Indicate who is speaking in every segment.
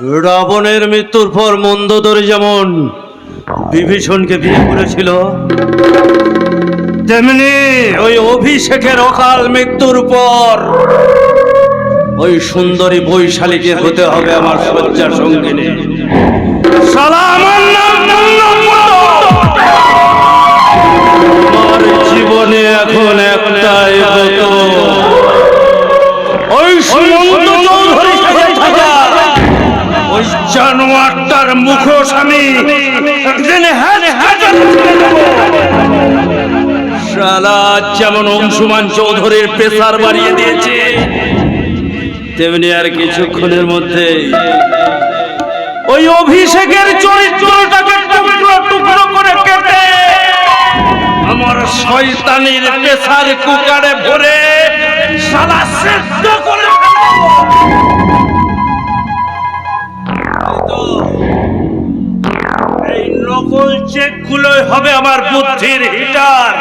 Speaker 1: রাবণের মৃত্যুর পর মন্দোদরি যেমন বিভীষণকে বিয়ে করেছিল, তেমনি ওই অভিষেকের অকাল মৃত্যুর পর ওই সুন্দরী বৈশালীকে হতে হবে আমার শয্যা সঙ্গিনী। শালা আমার নাম আমার জীবনে এখন একটাই হতো, ওই সুমন্ত চৌধুরী সাথে থাকা ওই জানোয়ারটার মুখোশ আমি একদিন শালা যেমন অংশুমান চৌধুরীর প্রেসার বাড়িয়ে দিয়েছে, তেমনি আর কিছুক্ষণের মধ্যে ওই অভিষেকের চরিত্রটাকে টুকরো টুকরো করে কেটে আমার শয়তানির প্রেসার কুকারে ভরে শালা সেদ্ধ করে এই নকল চেক গুলোই হবে আমার বুদ্ধির হিটার।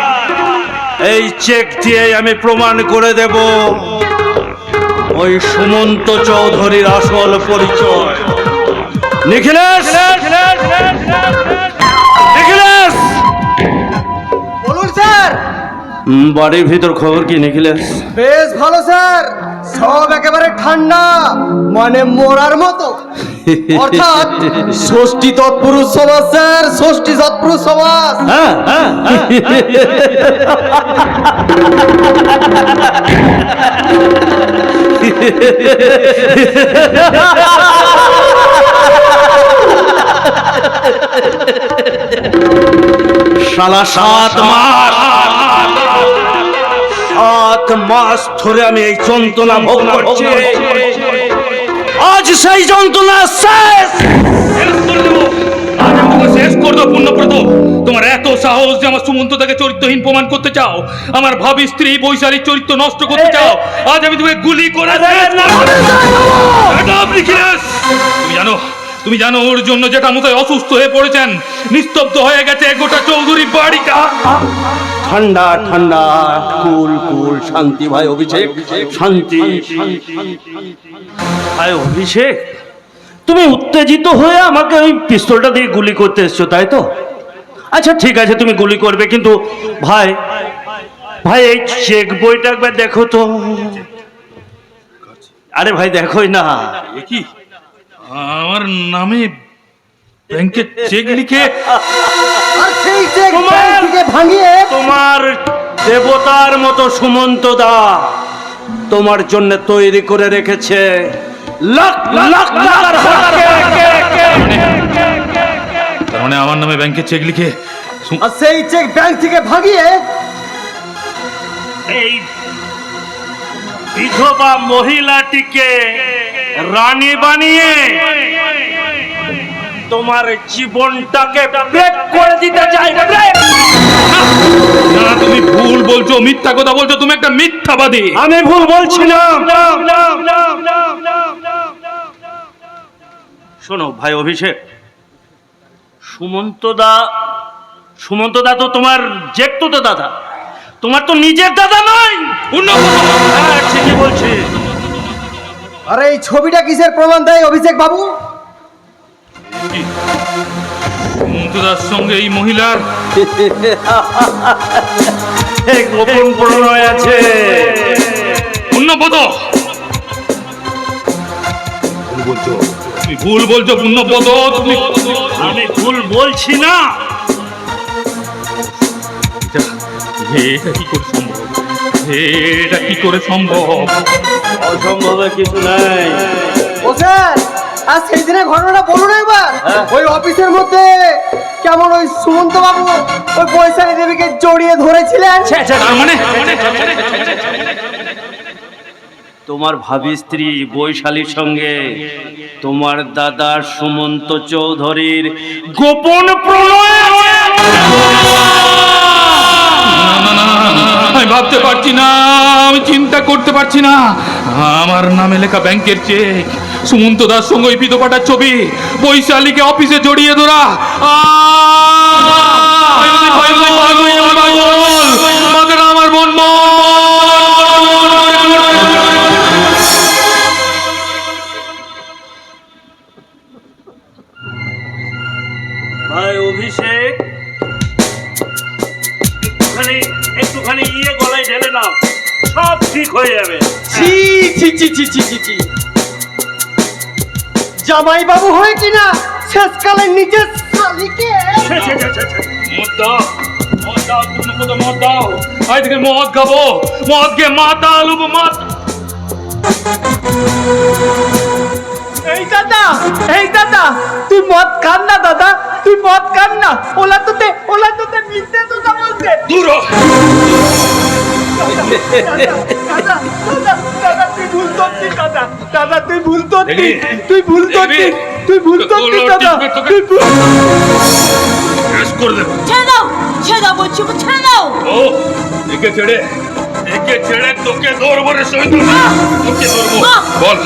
Speaker 1: এই চেক দিয়ে আমি প্রমাণ করে দেব ওই সুমন্ত চৌধুরীর আসল পরিচয়। নিখিলেশ, নিখিলেশ,
Speaker 2: বলুন স্যার।
Speaker 1: বাড়ির ভিতর খবর কি নিখিলেশ?
Speaker 2: বেশ ভালো স্যার, সব একেবারে ঠান্ডা, মানে মরার মতো। অর্থাৎ ষষ্ঠী তৎপুরুষ সমাজ স্যার, ষষ্ঠী তৎপুরুষ সমাজ।
Speaker 1: হ্যাঁ হ্যাঁ শালা 7 মাস ধরে আমি এই যন্ত্রণা ভোগ করছি, আজ সেই যন্ত্রণা শেষ।
Speaker 3: শেষ করে দাও পুণ্যব্রত। তোমার এত সাহস যে আমার সুমন্তটাকে চরিত্রহীন প্রমাণ করতে চাও, আমার ভাবি স্ত্রী বৈশালীর চরিত্র নষ্ট করতে চাও, আজ আমি তোমাকে গুলি করে তুমি জানো ওর জন্য যেটা মতোই অসুস্থ হয়ে পড়েছেন, নিস্তব্ধ হয়ে গেছে গোটা চৌধুরী বাড়িটা।
Speaker 1: ঠান্ডা ঠান্ডা, কুল কুল, শান্তি ভাই অভিষেক, শান্তি ভাই অভিষেক। তুমি উত্তেজিত হয়ে আমাকে ওই পিস্তলটা দিয়ে গুলি করতে এসছো, তাই তো? আচ্ছা ঠিক আছে, তুমি গুলি করবে, কিন্তু ভাই ভাই এই চেক বইটা একবার দেখো তো। আরে ভাই দেখোই না।
Speaker 3: কি আমার নামে ব্যাংকের চেক লিখে?
Speaker 2: আর সেই চেক ব্যাংক থেকে ভাঙিয়ে
Speaker 1: তোমার দেবতার মতো সুমন্ত দা তোমার জন্য তৈরি করে রেখেছে লাখ লাখ টাকার
Speaker 3: তার মানে আমার নামে ব্যাংকের চেক লিখে
Speaker 2: আর সেই চেক ব্যাংক থেকে ভাঙিয়ে
Speaker 1: এই বিধবা মহিলাটিকে রানী বানিয়ে তোমার জীবনটাকে ব্রেক করে দিতে চাই।
Speaker 3: না, তুমি ভুল বলছো, মিথ্যা কথা বলছো, তুমি একটা মিথ্যাবাদী।
Speaker 1: আমি ভুল বলছি না। শোনো ভাই অভিষেক, সুমন্ত দা তো তোমার জেঠতো তো দাদা, তোমার তো নিজের দাদা নয়। হ্যাঁ, ঠিকই বলছি।
Speaker 2: আরে এই ছবিটা কিসের প্রমাণ দেয় অভিষেক বাবু?
Speaker 3: সুমন্তদার সঙ্গে এই মহিলার
Speaker 1: গোপন প্রণয় আছে।
Speaker 3: পুণ্যপদ, তুমি ভুল বলছো পুণ্যপদ।
Speaker 1: আমি ভুল বলছি না।
Speaker 3: এটা কি করে সম্ভব? এটা কি করে সম্ভব?
Speaker 1: অসম্ভবের কিছু নাই।
Speaker 2: ও স্যার, আর সেই দিনের ঘটনাটা বলুন একবার। ওই অফিসের মধ্যে কেমন ওই সুমন্ত বাবু ওই বৈশালী দেবীকে জড়িয়ে ধরেছিলেন।
Speaker 3: মানে
Speaker 1: তোমার ভাবি স্ত্রী বৈশালীর সঙ্গে তোমার দাদা সুমন্ত চৌধুরীর গোপন প্রণয় আছে।
Speaker 3: আমি ভাবতে পারছি না, আমি চিন্তা করতে পারছি না। আমার নামে লেখা ব্যাংকের চেক, সুমন্ত দাস সঙ্গে ওই বিধবাটার ছবি, বৈশালীকে অফিসে জড়িয়ে ধরা। আমার মন
Speaker 1: সব ঠিক হয়ে যাবে।
Speaker 2: ছি ছি ছি ছি ছি ছি ছি জামাই বাবু হয়ে কিনা শেষকালে নিজের শালিকে
Speaker 3: মদ দাও, মদ দাও, তুমি কত মদ দাও। আজ থেকে মদ খাবো, মদ খেয়ে মাথা আলুবো,
Speaker 2: এই দাদা তুই মদ খান না দাদা, তুই মদ খান না। ওলা তোতে মিথ্যে তো বলছে।
Speaker 3: দূর হ।
Speaker 2: দাদা তুই ভুল করছিস দাদা তুই ভুল করছিস,
Speaker 3: দেখবি?
Speaker 2: তুই ভুল
Speaker 3: দেখবি?
Speaker 2: করছিস, তুই ভুল করছিস দাদা, তুই ভুল।
Speaker 3: শেষ করে দেবো।
Speaker 4: ছেড়ে দাও বলছি, ছেড়ে দাও।
Speaker 3: ও একে ছেড়ে তোকে ধরবো রে সৈন্য, তোকে ধরবো। বল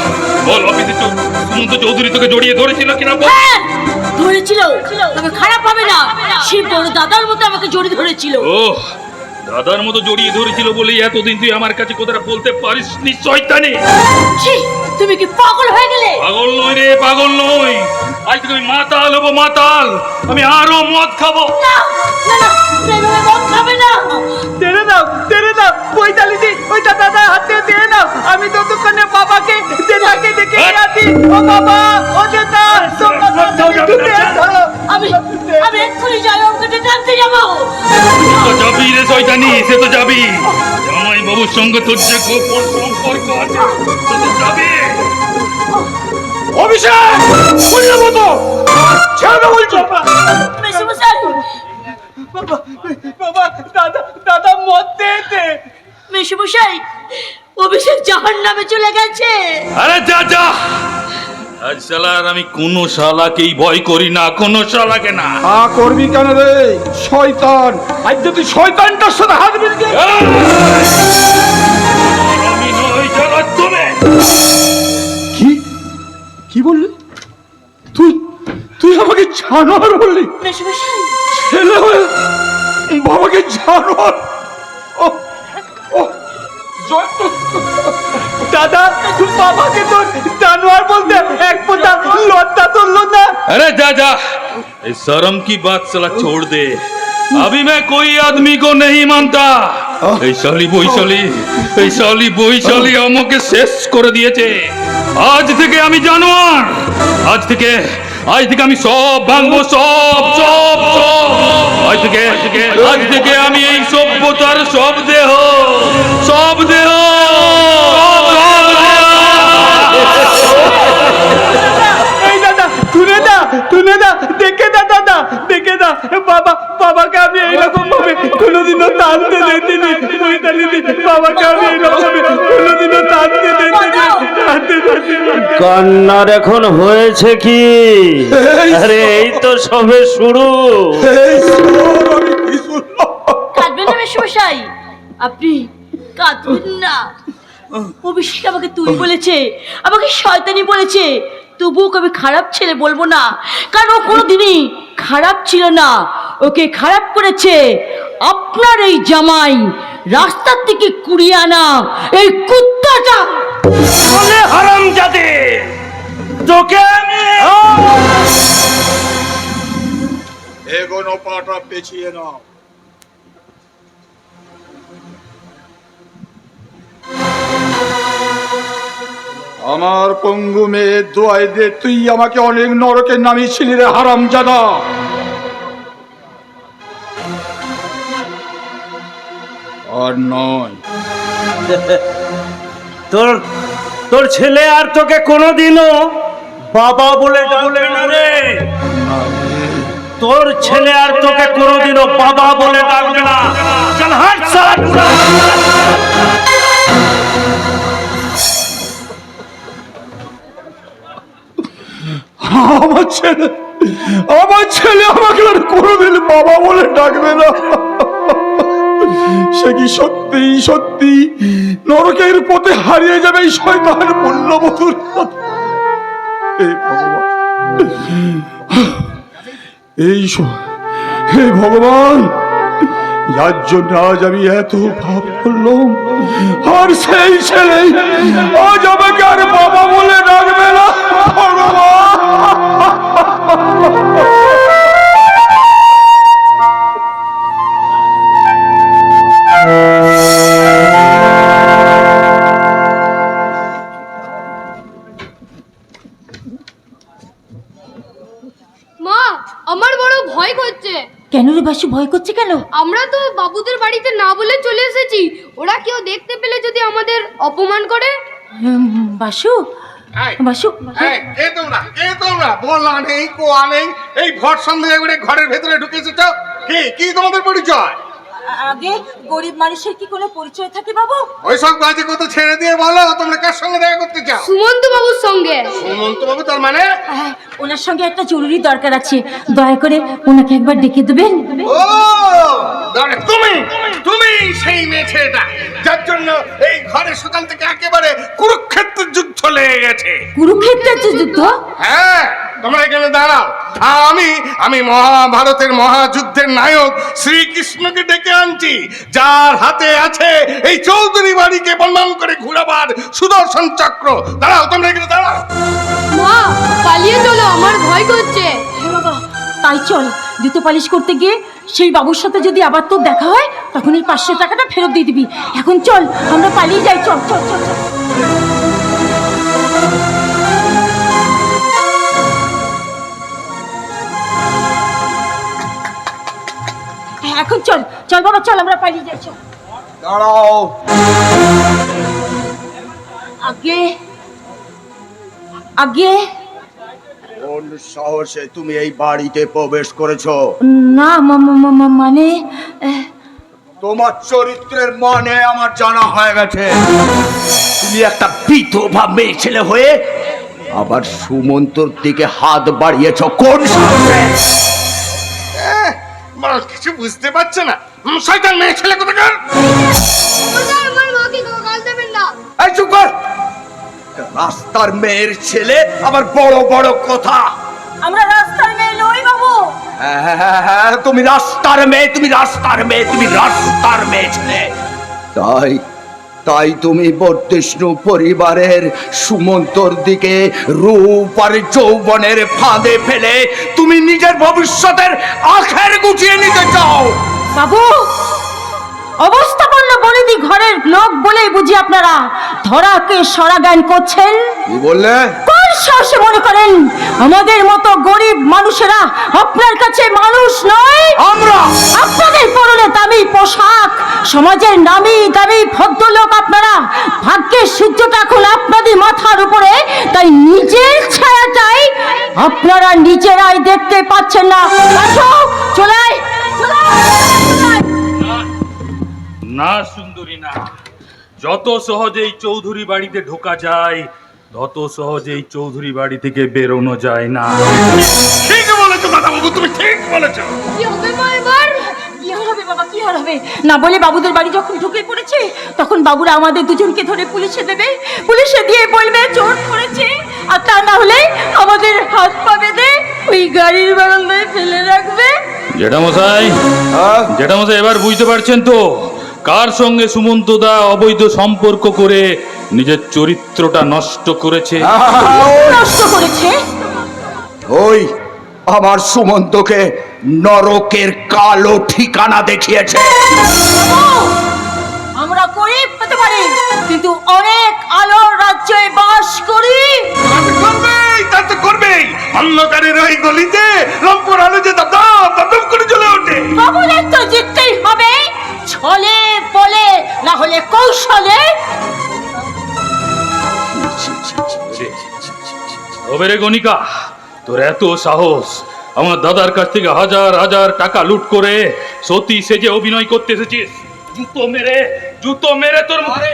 Speaker 3: বল, অফিসে সুমন্ত চৌধুরী তোকে জড়িয়ে ধরেছিল কিনা বল।
Speaker 4: হ্যাঁ, ধরেছিল, তবে খারাপ হবে না। সে বড় দাদার মতো আমাকে জড়িয়ে ধরেছিল।
Speaker 3: ও দাদার মতো জড়িয়ে ধরেছিল বলেই এতদিন তুই আমার কাছে কথাটা বলতে পারিস নি শয়তানি।
Speaker 4: ছি, তুমি কি পাগল হয়ে গেলে?
Speaker 3: পাগল নই রে, পাগল নই। আজ থেকে আমি মাতাল হবো, মাতাল। আমি আরো মদ খাবো।
Speaker 4: না না না, এভাবে মদ খাবে না।
Speaker 2: তেরে দাও পয়তালি দি, ওই দাদা হাতে দিয়ে নাও। আমি ততক্ষণে বাবাকে দেদাকে ডেকে নিয়ে আসি। ও বাবা, ও দেদা, তোমরা একটু দিয়ে ধরো।
Speaker 4: আমি এক্ষুনি যাই, ওকে ডেকে আনতে যাবো।
Speaker 3: তো যাবি রে শয়তানি, সে তো যাবি। জামাই বাবুর সঙ্গে তোর যে গোপন সম্পর্ক আছে, সে তো যাবি। অভিষেক শুনলে মতো ছেড়ে বলছি।
Speaker 4: মেসোমশাই,
Speaker 2: বাবা দাদা মদ দে।
Speaker 4: মেসোমশাই, অভিষেক জাহান্নামে চলে গেছে।
Speaker 3: আরে যা আজ শালার আমি কোনো শালাকেই ভয় করি না, কোনো শালাকে না।
Speaker 5: করবি কেন রে শয়তান? আজ যদি শয়তানটার সাথে হাত মিলিয়ে
Speaker 3: আমি নই শালা, তুমি।
Speaker 5: কি বললি? তুই আমাকে জানোয়ার বললি?
Speaker 4: মেসোমশাই,
Speaker 5: ছেলে হয়ে বাবাকে জানোয়ার?
Speaker 2: দাদা বাবাকে তো জানোয়ার বলতে এক ফোঁটা লজ্জা তুললো না।
Speaker 3: अरे जा इस शर्म की बात साला छोड़ दे। अभी मैं कोई आदमी को नहीं मानता। এই শালি বৈশালী আমাকে শেষ করে দিয়েছে। আজ থেকে আমি জানোয়ার। আজ থেকে আমি সব ভাঙবো, সব। আজ থেকে আমি এই সভ্যতার সব দেহ।
Speaker 2: এই দাদা তুলে দা দেখে দা বাবাকে আমি এইরকম ভাবে কোনোদিনও টানতে দেখিনি। বাবাকে আমি এইরকম ভাবে কোনোদিনও টানতে দেখিনি।
Speaker 1: কান্নার এখন হয়েছে কি? আরে এই তো সবে শুরু।
Speaker 4: কাঁদবেন না মেসোমশাই, আপনি কাঁদবেন না। অভিষেক আমাকে তুই বলেছে, আমাকে শয়তানি বলেছে, তবুও ওকে আমি খারাপ ছেলে বলবো না, কারণ ও কোনোদিনই খারাপ ছিল না। ওকে খারাপ করেছে আপনার এই জামাই, রাস্তার থেকে কুড়িয়ে আনা এই কুত্তাটা।
Speaker 1: বলে হারামজাদে, তোকে আমি
Speaker 5: এগোনো পাটা পেছিয়ে নাও। আমার পঙ্গু মেয়ের দোয়াই দে তুই আমাকে অনেক নরকে নামিয়েছিলি রে হারামজাদা। আর নয়,
Speaker 1: তোর ছেলে আর তোকে কোনোদিনও বাবা বলে ডাকবে না রে। তোর ছেলে আর তোকে কোনোদিনও বাবা বলে ডাকবে না। চল হাট সালা।
Speaker 5: আমার ছেলে আমাকে আর কোনোদিন বাবা বলে ডাকবে না। সে কি সত্যি নরকের পথে হারিয়ে যাবে এই শয়তানের মূল্যবধুর সাথে। হে ভগবান, যার জন্য আজ আমি এত ভাব করলাম, আর সেই ছেলে আজ আমাকে আর বাবা বলে ডাকবে না। ভগবান,
Speaker 4: বাসু ভয় করছে কেন?
Speaker 6: আমরা তো বাবুদের বাড়িতে না বলে চলে এসেছি, ওরা কেউ দেখতে পেলে যদি আমাদের অপমান করে।
Speaker 4: বাসু বাসু
Speaker 5: কে তোমরা বলা নেই কোয়া নেই, এই ভর সন্ধ্যে করে ঘরের ভেতরে ঢুকে এসেছ। কি তোমাদের পরিচয়?
Speaker 4: আগে গরিব মানুষের কি কোনো পরিচয় থাকে বাবু?
Speaker 5: ওই সব বাজে কথা ছেড়ে দিয়ে বলো, তোমরা কার সঙ্গে দেখা করতে চাও?
Speaker 6: সুমন্ত বাবুর সঙ্গে।
Speaker 5: সুমন্ত বাবু তার মানে?
Speaker 4: হ্যাঁ, ওনার সঙ্গে একটা জরুরি দরকার আছে, দয়া করে ওনাকে একবার ডেকে দেবেন।
Speaker 5: ও তুমি সেই মেয়ে ছেলেটা যার জন্য এই ঘরের সকাল থেকে একেবারে কুরুক্ষেত্রের যুদ্ধ লেগে গেছে।
Speaker 4: কুরুক্ষেত্রের যুদ্ধ?
Speaker 5: হ্যাঁ, তোমরা এখানে দাঁড়াও। আমি মহাভারতের মহাযুদ্ধের নায়ক শ্রীকৃষ্ণকে ডেকে আনছি, যার হাতে আছে এই চৌধুরী বাড়িকে বন্ধন করে ঘুরাবার সুদর্শন চক্র। দাঁড়াও, তোমরা এখানে দাঁড়াও।
Speaker 6: মা পালিয়ে চলো, আমার ভয় করছে।
Speaker 4: হ্যাঁ বাবা, তাই চল। জুতো পালিশ করতে গিয়ে সেই বাবুর সাথে যদি আবার তোর দেখা হয়, তখন এই 500 টাকাটা ফেরত দিয়ে দিবি। এখন চল, আমরা পালিয়ে যাই। চল চল চল চল। হ্যাঁ, এখন চল চল বাবা, চল আমরা পালিয়ে যাই। চল।
Speaker 2: দাঁড়াও।
Speaker 4: আগে আগে
Speaker 2: কোন সাহসে তুমি এই বাড়িতে প্রবেশ করেছো?
Speaker 4: না মানে
Speaker 2: তোমার চরিত্রের মানে আমার জানা হয়ে গেছে। তুমি একটা বিধবা মেয়ে ছেলে হয়ে আবার সুমন্তর দিকে হাত বাড়িয়েছ কোন সাহসে?
Speaker 5: মানুষ কিছু বুঝতে পারছে না। শয়তান মেয়ে ছেলে কোথাকার।
Speaker 6: আমার মাকে গাল দেবেন না।
Speaker 2: এই চুপ কর। রাস্তার মেয়ের ছেলে আবার বড় বড় কথা।
Speaker 4: আমরা রাস্তার মেয়ে নই বাবু।
Speaker 2: হ্যাঁ, তুমি রাস্তার মেয়ে, তুমি রাস্তার মেয়ে, তুমি রাস্তার মেয়ে ছেলে। তাই তুমি বর্ধিষ্ণু পরিবারের সুমন্তর দিকে রূপ আর যৌবনের ফাঁদে ফেলে তুমি নিজের ভবিষ্যতের আখের গুছিয়ে নিতে চাও।
Speaker 4: বাবু, অবস্থাপন্ন বনেদি ঘরের লোক বলেই বুঝি আপনারা ধরাকে সরা জ্ঞান করছেন।
Speaker 2: কি বললে?
Speaker 4: কোন সাহসে মনে করেন আমাদের মতো গরিব মানুষেরা আপনার কাছে মানুষ নয়? আপনাদের পরনে দামি পোশাক, সমাজের নামি দামি ভদ্রলোক আপনারা। ভাগ্যের সূর্যটা এখন আপনাদের মাথার উপরে, তাই নিজের ছায়াটাই আপনারা নিজেরাই দেখতে পাচ্ছেন না। আসো, চলে আয়, চলে আয়।
Speaker 3: না সুন্দরী না, যত সহজেই চৌধুরী বাড়িতে ঢোকা যায়, তত সহজেই চৌধুরী বাড়ি থেকে বেরোনো যায় না।
Speaker 5: ঠিক বলেছো দাদা বাবু, তুমি ঠিক বলেছো।
Speaker 6: কি হবে মা এবার?
Speaker 4: কি হবে বাবা, কি হবে না বলে বাবুদের বাড়ি যখন ঢুকে পড়েছে, তখন বাবুরা আমাদের দুজনকে ধরে পুলিশে দেবে। পুলিশে দিয়ে বলবে চোর করেছে, আর তা না হলে আমাদের হাত পা বেঁধে ওই গাড়ির বারান্দায় ফেলে রাখবে।
Speaker 3: জেঠামশাই, জেঠামশাই এবার বুঝতে পারছেন তো কার সঙ্গে সুমন্ত দা অবৈধ সম্পর্ক করে নিজের চরিত্রটা নষ্ট করেছে?
Speaker 4: নষ্ট করেছে?
Speaker 2: ওই আমার সুমন্তকে নরকের কালো ঠিকানা দেখিয়েছে।
Speaker 4: আমরা গরিব হতে পারি, কিন্তু অনেক আলোর রাজ্যে বাস করি।
Speaker 5: তা তো করবেই। অন্ধকারের ওই গলিতে রংপুর আলো যে দপদপ করে জ্বলে ওঠে।
Speaker 4: বাবুদের তো জিততেই হবে, ছলে বলে না হলে কৌশলে।
Speaker 3: ওবেরে গণিকা, তোর এত সাহস আমার দাদার কাছ থেকে হাজার হাজার টাকা লুট করে সতী সেজে অভিনয় করতে এসেছিস? জুতো মেরে তোর মারে।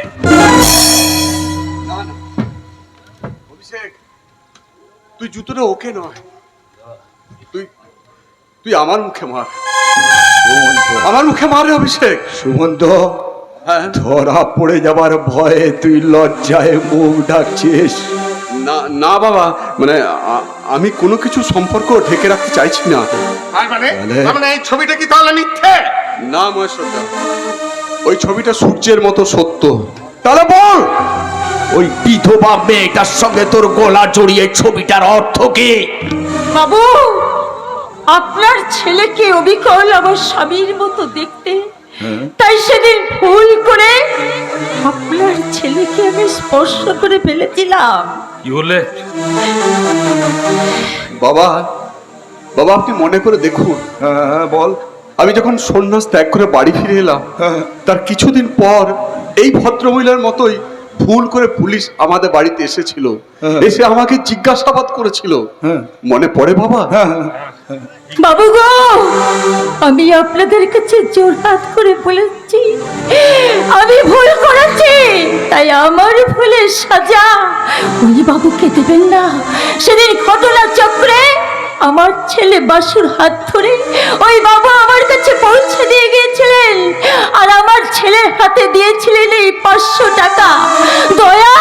Speaker 5: অভিষেক, তুই জুতোটা ওকে নয়, তুই আমার মুখে মার। আমার মুখে মারে অভিষেক।
Speaker 2: সুমন্ত, ধরা পড়ে যাবার ভয়ে তুই লজ্জায় মুখ ঢাকছিস?
Speaker 5: না বাবা, মানে আমি কোনো কিছু সম্পর্ক ঢেকে রাখতে চাইছি না। মানে এই ছবিটা কি তাহলে মিথ্যে? না মহেশ্বরদা, ওই ছবিটা সূর্যের মতো সত্য।
Speaker 2: তাহলে বল, ওই বিধবা মেয়েটার সঙ্গে তোর গলা জড়িয়ে ছবিটার অর্থ কি?
Speaker 4: বাবু, আপনার ছেলেকে অবিকল আমার স্বামীর মতো দেখতে, তাই সেদিন ভুল করে আপনার ছেলেকে আমি স্পর্শ করে ফেলেছিলাম।
Speaker 3: কি বললে?
Speaker 5: বাবা, আপনি মনে করে দেখুন।
Speaker 2: হ্যাঁ বল।
Speaker 7: আমি যখন সন্ন্যাস ত্যাগ করে বাড়ি ফিরে এলাম, তার কিছুদিন পর এই ভদ্রমহিলার মতোই ভুল করে পুলিশ আমাদের বাড়িতে এসেছিল, এসে আমাকে জিজ্ঞাসাবাদ করেছিল। মনে পড়ে বাবা?
Speaker 4: বাবু গো, আমি আপনাদের কাছে জোরহাত করে বলেছি আমি ভুল করেছি, তাই আমার ভুলের সাজা ওই বাবুকে দেবেন না। সেদিন ঘটনা চক্রে আমার ছেলে বাসুর হাত ধরে ওই বাবু আমার কাছে পৌঁছে দিয়ে গিয়েছিলেন, আর আমার ছেলের হাতে দিয়েছিলেন এই 500 টাকা। দয়া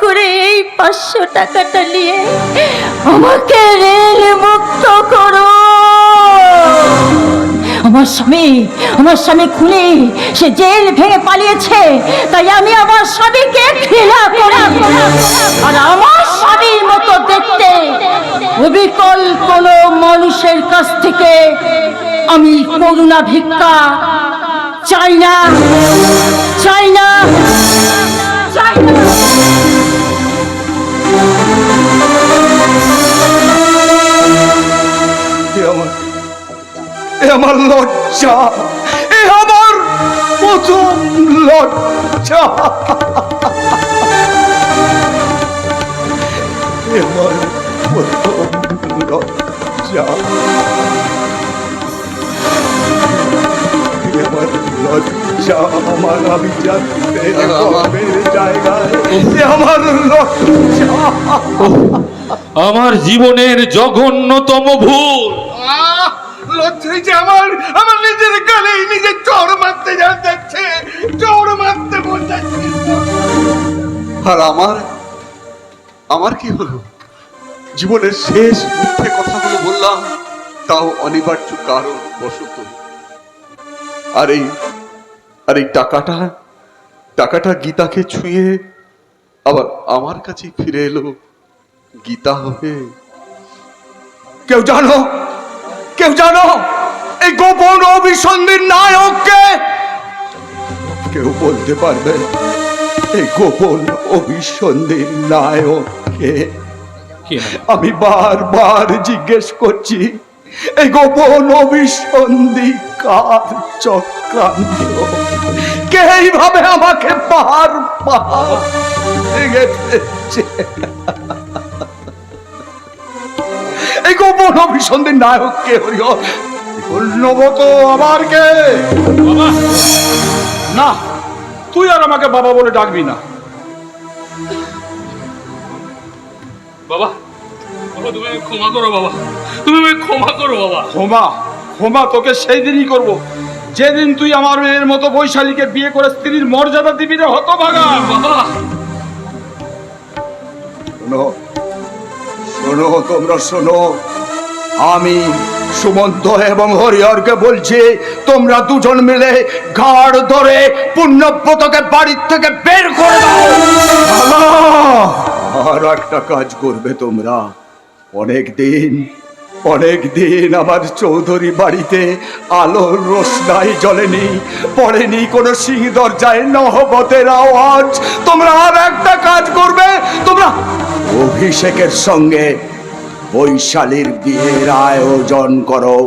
Speaker 4: করে এই 500 টাকাটা নিয়ে আমাকে রেল মুক্ত করো। আমার স্বামী খুনি, সে জেল ভেঙে পালিয়েছে, তাই আমি আমার স্বামীকে ঘৃণা করি। আর আমার স্বামীর মতো দেখতে অবিকল কোনো মানুষের কাছ থেকে আমি করুণা ভিক্ষা চাই না।
Speaker 2: এ আমার লজ্জা, এ আমার প্রথম লজ্জা, এ আমার প্রথম লজ্জা, এ আমার লজ্জা, আমার আমি জানতে জায়গায় এ আমার লজ্জা।
Speaker 3: আমার জীবনের জঘন্যতম ভুল।
Speaker 5: লজ্জায় যে আমার আমার নিজের গালেই নিজে চড় মারতে যাচ্ছে, চড় মারতে মন যাচ্ছে।
Speaker 7: আর আমার কি হলো? জীবনের শেষ মিথ্যে কথাগুলো বললাম, তাও অনিবার্য কারণ বশত। আর এই টাকাটা গীতাকে ছুঁয়ে আবার আমার কাছে ফিরে এলো গীতা হয়ে।
Speaker 2: কেউ জানো এই গোপন অভিসন্ধির নায়ককে? কেউ বলতে পারবে এই গোপন অভিসন্ধির নায়ককে? আমি বারবার জিজ্ঞেস করছি, এই গোপন অভিসন্ধি কার চক্রান্ত? কে এইভাবে আমাকে পার ভেঙে ফেলছে? এই গোপন অভিসন্ধির নায়ক কে? হরিহ ধন্যবত আবার কে?
Speaker 1: না, তুই আর আমাকে বাবা বলে ডাকবি না।
Speaker 3: বাবা, তুমি ক্ষমা করো বাবা, তুমি ক্ষমা করো বাবা।
Speaker 1: ক্ষমা তোকে সেই দিনই করব যেদিন তুই আমার মেয়ের মতো বৈশালীকে বিয়ে করে স্ত্রীর মর্যাদা দিবি রে হতভাগা।
Speaker 3: বাবা
Speaker 2: শোনো, তোমরা শোনো, আমি সুমন্ত এবং হরিহরকে বলছি, তোমরা দুজন মিলে ঘাড় ধরে পুণ্যব্রতকে বাড়ির থেকে বের করে দাও। আর একটা কাজ করবে তোমরা, অনেক দিন আমার চৌধুরী বাড়িতে আলোর রোশনাই জ্বলেনি, পড়েনি কোনো সিং দরজায় নহবতের আওয়াজ। তোমরা আর একটা কাজ করবে, তোমরা অভিষেকের সঙ্গে বৈশালীর বিয়ের আয়োজন করো।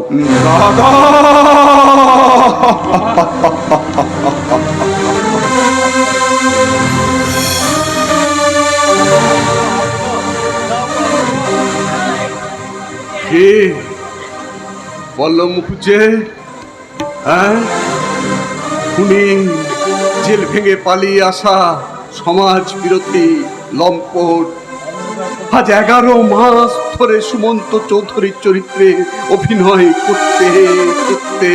Speaker 7: কে বলল মুখুজে? হ্যাঁ, খুনি, জেল ভেঙে পালিয়ে আসা সমাজ বিরোধী লম্পট আজ 11 মাস ধরে সুমন্ত চৌধুরীর চরিত্রে অভিনয় করতে করতে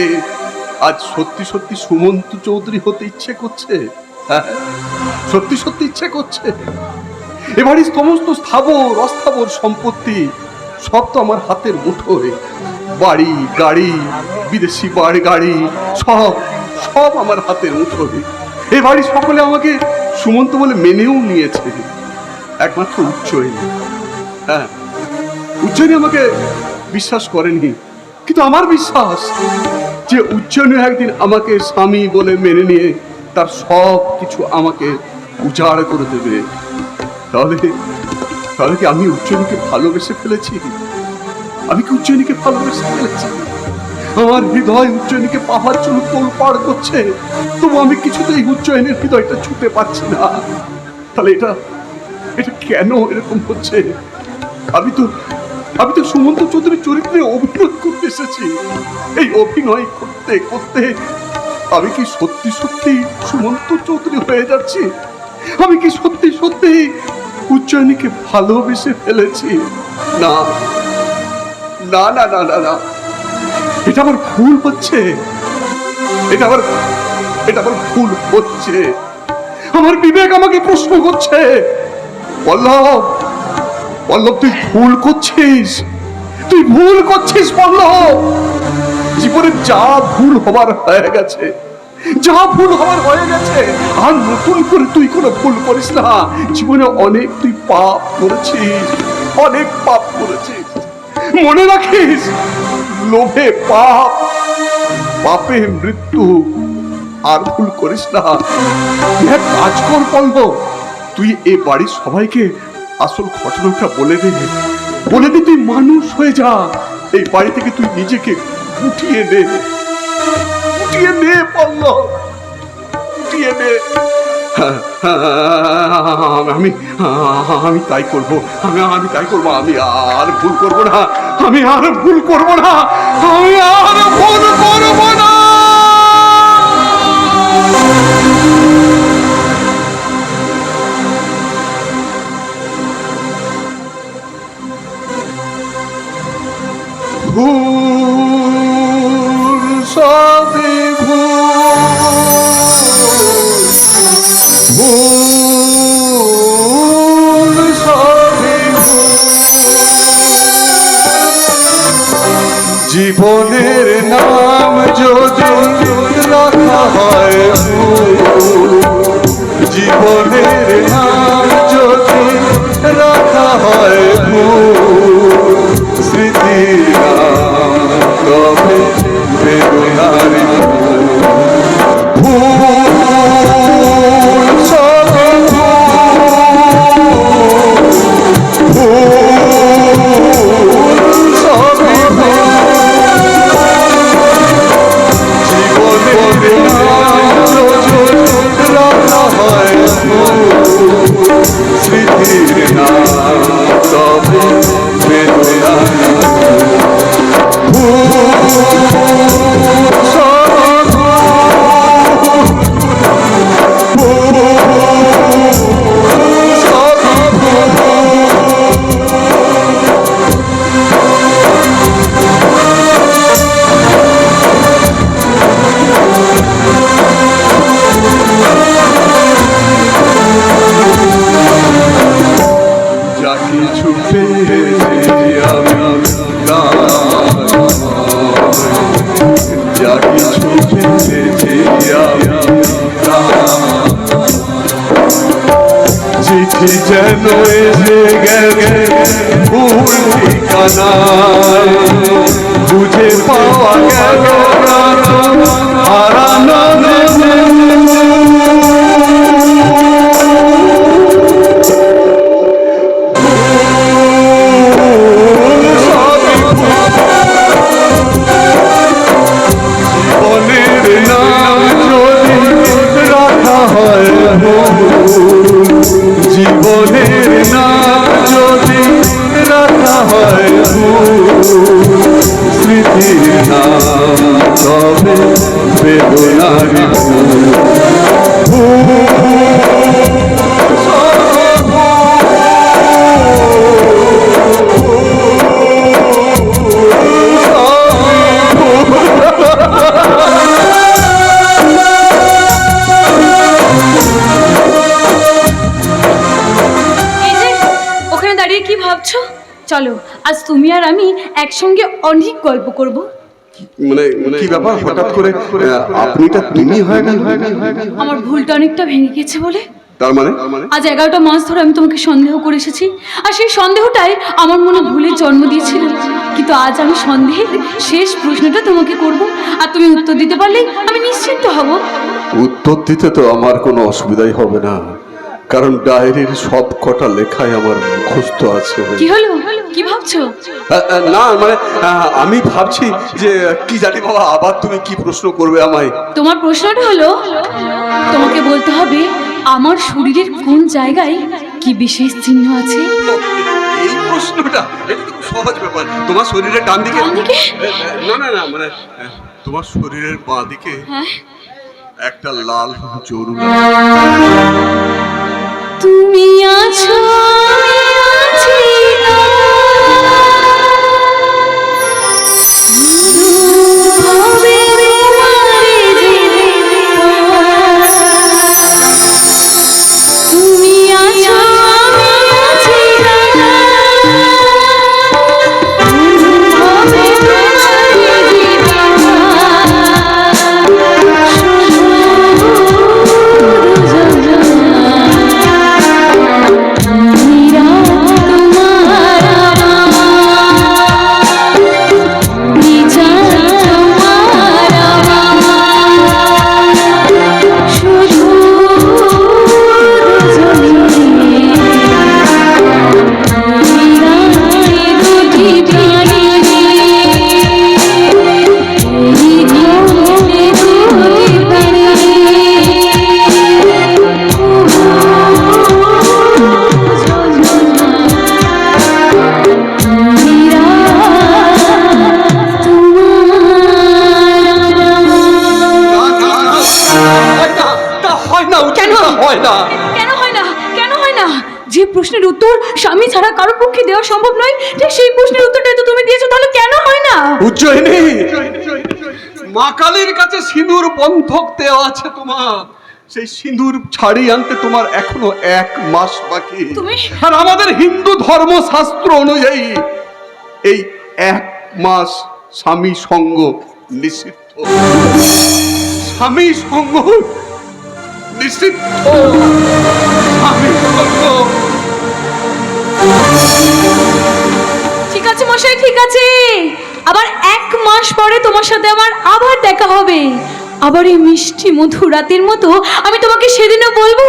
Speaker 7: আজ সত্যি সত্যি সুমন্ত চৌধুরী হতে ইচ্ছে করছে। হ্যাঁ, সত্যি সত্যি ইচ্ছে করছে। এবারই সমস্ত স্থাবর অস্থাবর সম্পত্তি সব তো আমার হাতের মুঠোয়। বাড়ি গাড়ি, বিদেশি গাড়ি, সব আমার হাতের মুঠোয়। এ বাড়ি সকলে আমাকে সুমন্ত বলে মেনেও নিয়েছে, একমাত্র উচ্চয়নী। হ্যাঁ, উচ্চয়নী আমাকে বিশ্বাস করেনি, কিন্তু আমার বিশ্বাস যে উচ্চয়নী একদিন আমাকে স্বামী বলে মেনে নিয়ে তার সব কিছু আমাকে উজাড় করে দেবে। তাহলে কি আমি উচ্চয়নীকে ভালোবেসে ফেলেছি? আমি কি উচ্চয়নীকে ভালোবেসে ফেলেছি? আমার হৃদয় উজ্জয়িনীকে পাওয়ার জন্য তোলপাড় করছে, তবু আমি কিছুতেই উজ্জয়িনীর হৃদয়টা ছুঁতে পারছি না। তাহলে এটা এটা কেন এরকম হচ্ছে? আমি তো সুমন্ত চৌধুরীর চরিত্রে অভিনয় করতে এসেছি। এই অভিনয় করতে করতে আমি কি সত্যি সত্যি সুমন্ত চৌধুরী হয়ে যাচ্ছি? আমি কি সত্যি সত্যি উজ্জয়িনীকে ভালোবেসে ফেলেছি? না না না না না না, এটা আমার ভুল হচ্ছে। এটা আমার ভুল হচ্ছে। আমার বিবেক আমাকে প্রশ্ন করছে। পল্লব, তুই ভুল করছিস, পল্লব। জীবনে যা ভুল হবার হয়ে গেছে, আর নতুন করে তুই কোনো ভুল করিস না। জীবনে অনেক তুই পাপ করেছিস, মনে রাখিস, লোভে পাপ, পাপে মৃত্যু। আর ভুল করিস না। তুই এক কাজ কর পল্লব, তুই এ বাড়ির সবাইকে আসল ঘটনাটা বলে দে, তুই মানুষ হয়ে যা। এই বাড়ি থেকে তুই নিজেকে উঠিয়ে নে পল্লব, উঠিয়ে নে। আমি তাই করবো, আমি আর ভুল করবো না, আমি আর ভুল করবো না। ভুল সবই ভুল সবই জীবনের নাম যদি রাখা হয় ভুল, জীবনের নাম যদি রাখা হয় ভুল, স্মৃতির নাম তবে বেদনার ভুল সবে ভুল সবে জীবনের নাম যদি রাখা হয় স্মৃতির নাম তবে বেদনার যা কিছু পেয়েছি আমি যা কিছু পেয়েছি আমি চিঠি যেন এসে গেছে ভুল ঠিকানায়, বুঝে পাওয়া গেল হারানো জীবনের নাম যদি রাখা হয় ভুল, জীবনের নাম যদি রাখা হয় ভুল, স্মৃতির নাম তবে বেদনার
Speaker 4: চলো আজ তুমি আর আমি একসঙ্গে অনেক গল্প করব।
Speaker 7: মানে কি ব্যাপার, হঠাৎ করে আপনিটা তুমি হয়ে গেল?
Speaker 4: আমার ভুলটা অনেকটা ভেঙে গেছে বলে।
Speaker 7: তার মানে
Speaker 4: আজ 11টা মাস ধরে আমি তোমাকে সন্দেহ করে এসেছি, আর সেই সন্দেহটাই আমার মনে ভুলের জন্ম দিয়েছিল। কিন্তু আজ আমি সন্দেহের শেষ প্রশ্নটা তোমাকে করব, আর তুমি উত্তর দিতে পারলে আমি নিশ্চিন্ত হব।
Speaker 7: উত্তর দিতে তো আমার কোনো অসুবিধাই হবে না, কারণ ডায়েরির সব কটা লেখাই আমার মুখস্থ আছে।
Speaker 4: কি হলো, কি ভাবছো?
Speaker 7: না মানে আমি ভাবছি যে কি জানি বাবা, আবার তুমি কি প্রশ্ন করবে আমায়?
Speaker 4: তোমার প্রশ্নটা হলো, তোমাকে বলতে হবে আমার শরীরের কোন জায়গায় কি বিশেষ চিহ্ন আছে।
Speaker 7: এই প্রশ্নটা, এটা তো খুব সহজ ব্যাপার। তোমার শরীরের ডান দিকে,
Speaker 4: ডান দিকে?
Speaker 7: না না না মানে তোমার শরীরের বাঁ দিকে
Speaker 4: হ্যাঁ,
Speaker 7: একটা লাল জরুরি।
Speaker 4: তুমি আছো আমি আছি না, হবে তোমারে যেতে তুমি আছো আমি আছি না, হবে তোমারে যে প্রশ্নের উত্তর স্বামী ছাড়া কারো পক্ষে দেওয়া সম্ভব নয়, ঠিক সেই প্রশ্নের উত্তরটাই তো তুমি দিয়েছো, তাহলে কেন হয় না?
Speaker 7: উজ্জয়িনী, মা কালীর কাছে সিঁদুর বন্ধক দেওয়া আছে তোমার। সেই সিঁদুর ছাড়িয়ে আনতে তোমার এখনো 1 মাস বাকি। আর আমাদের হিন্দু ধর্মশাস্ত্র অনুযায়ী এই 1 মাস স্বামী সঙ্গ নিষিদ্ধ। স্বামী সঙ্গ নিষিদ্ধ। স্বামী সঙ্গ।
Speaker 4: ঠিক আছে মশাই, ঠিক আছে, আবার 1 মাস পরে তোমার সাথে আমার আবার দেখা হবে। আবার এই মিষ্টি মধুর রাতের মতো আমি তোমাকে সেদিনও বলবো